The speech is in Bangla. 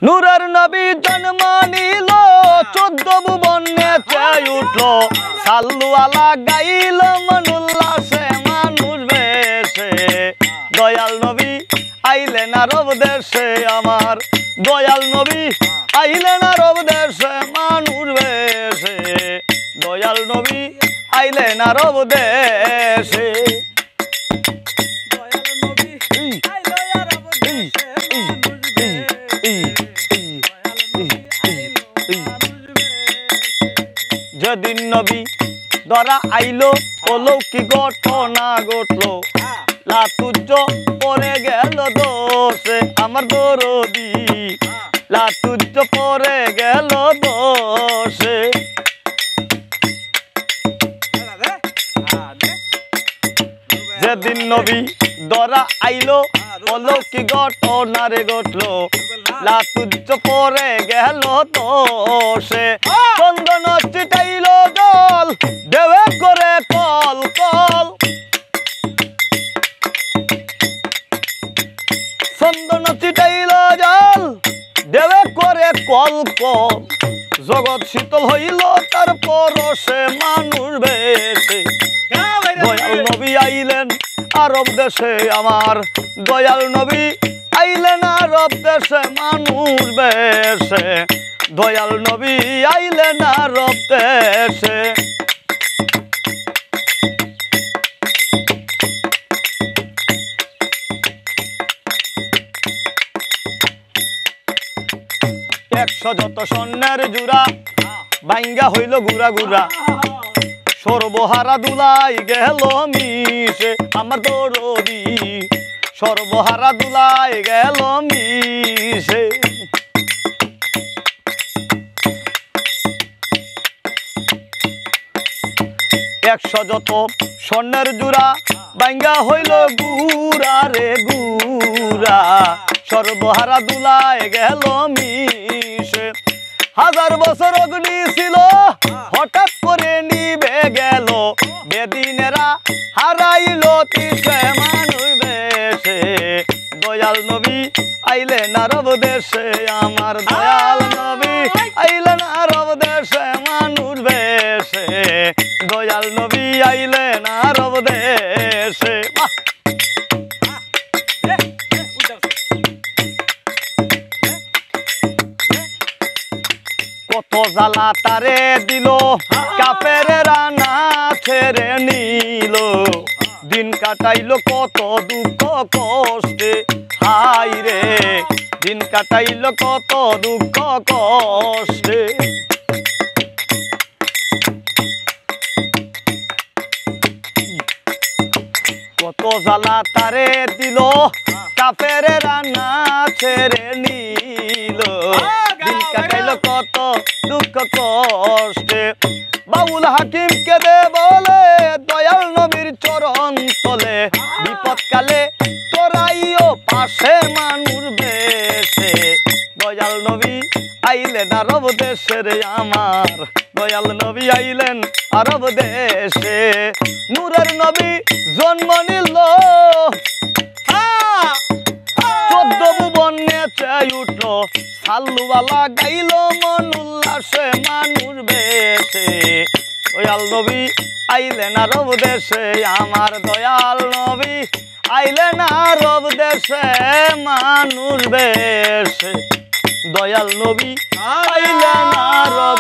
নূরের নবী জন্ম নিল 14 ভুবন নেচে উঠলো সাল্লু আলা গাইল মনুল্লাসে মানুষ বেশে দয়াল নবী আইলেন আরব দেশে আমার দয়াল নবী আইলেন আরব দেশে মানুষ বেশে দয়াল নবী আইলেন আরব দেশে যেদিন নবী ধরা আইলো অলৌকিক ঘটনা ঘটলো লাতুজ্জ পরে গেল দোষে আমার দরদি লাতুজ্জ পরে গেল দোষে যেদিন নবী ধরা আইলো অলৌকিক ঘটনা রে ঘটলো লাতুজ্জ পরে গেল দোষে চন্দন চিটাইলো জল দেবে করে কল কল চন্দন চিটাইলো জল দেবে করে কল কল জগৎ শীতল হইল তার পরশে মানুষ বেশে দয়াল নবী আইলেন আরব দেশে আমার দয়াল নবী আইলেন আরব দেশে মানুষ বেশে দয়াল নবী আইলেন আরব দেশে একশো যত স্বর্ণের জুড়া ভাঙ্গা হইল গুড়া গুড়া সর্বহারা দুলাই গেল মিশে আমার দরদি সর্বহারা দুলাই গেল মিশে একশো যত স্বর্ণের জুড়া ভাঙ্গা হইল গুড়া রে গুড়া সর্বহারা দুলাই গেল মিশে হাজার বছর অগ্নি ছিল হঠাৎ করে নিবে গেল বেদিনেরা হারাইল তিসে মানুষ বেশে দয়াল নবী আইলেন আরব দেশে আমার দয়াল নবী আইলেন আরব দেশে মানুষ বেশে দয়াল নবী আইলেন আরব দেশে কত জ্বালা তারে দিল কাপের রানা ছেড়ে নিল দিন কাটাইলো কত দুঃখ কষ্টে হাই রে দিন কাটাইলো কত দুঃখ কষ্টে কত জ্বালা তারে দিল কাপের রানা ছেড়ে নিল দিন কাটাইলো কত দুঃখ কষ্টে বাউল হাকিম কেঁদে বলে দয়াল নবীর চরণ তলে বিপদকালে তোরাইও পাশে মানুষ বেশে দয়াল নবী আইলেন আরব দেশে রে আমার দয়াল নবী আইলেন আরব দেশে নূরের নবী জন্ম নিল 14 ভুবন নেচে উঠলো সাল্লুওয়ালা গাইল মন উল্লাসে মানুষ বেশে দয়াল নবী আইলেন আরব দেশে আমার দয়াল নবী আইলেন আরব দেশে মানুষ বেশে দয়াল নবী আইলেন আরব